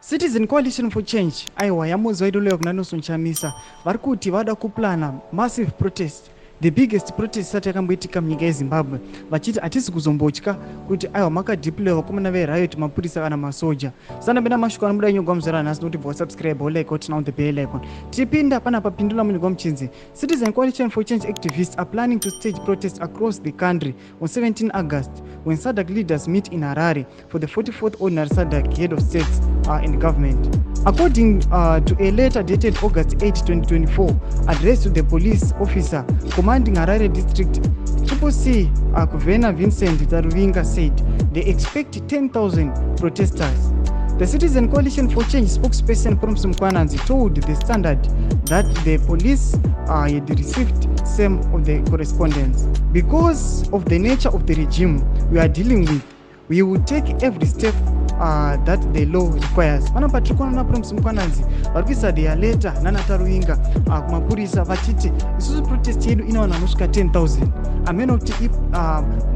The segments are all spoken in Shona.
Citizen Coalition for Change aiwa yamuzi waitolewa kuna Nelson Chamisa vari kuti vada kuplana massive protest, the biggest protest isati yakamboitika munyika yeZimbabwe, vachiti hatisi kuzombotya kuti aiwa makadhiploya vakomana veriot mapurisa kana masoja. Sanapinda mashoko anobuda nyogwa muzvara nhasi nokuti bva subscribe like or turn on the bell icon. Tipinda pana papindula munyogwa muchinzi. Citizen Coalition for Change activists are planning to stage protests across the country on 17 August when SADC leaders meet in Harare for the 44th ordinary SADC head of states in government. According to a letter dated August 8, 2024, addressed to the police officer commanding Harare district, CCC Kuvena Vincent Taruvinga said they expect 10,000 protesters. The Citizen Coalition for Change spokesperson from Mkwananzi told the Standard that the police had received some of the correspondence. Because of the nature of the regime we are dealing with, we will take every step that the law requires. Panapa tikuona from Mkwananzi varikuisa their letter nana Taruvinga kumapurisa vachiti isusu protest yedu inawana nosvika 10,000. Ameno kuti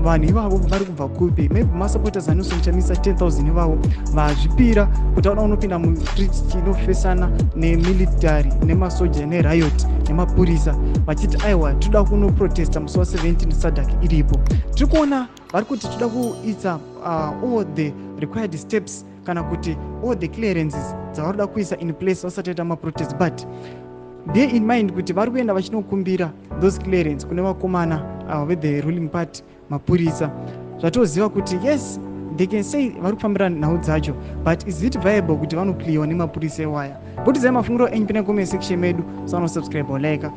vanhu ivavo vari kubva kupi, maybe masupporters aNelson Chamisa 10,000 ivavo vazvipira kuti vaona unopinda mustreet chinofesana nemilitary nemasoja neriot nemapurisa vachiti aiwa toda kunoprotesta musi wa17 SADC iripo. Tiri kuona vari kuti toda kuisa all the required steps kana kuti all the clearances dzavaroda kuisa in place vasati vaita maprotest, but bear in mind kuti vari kuenda vachinokumbira those clearance kune vakomana the ruling party mapurisa. Zvatoziva kuti yes they can say vari kufambira nhau dzacho, but is it viable kuti vanoclearwa nemapurisa ewaya? Bhutizai mafungiro enyu pine comment section medu, subscribe or like.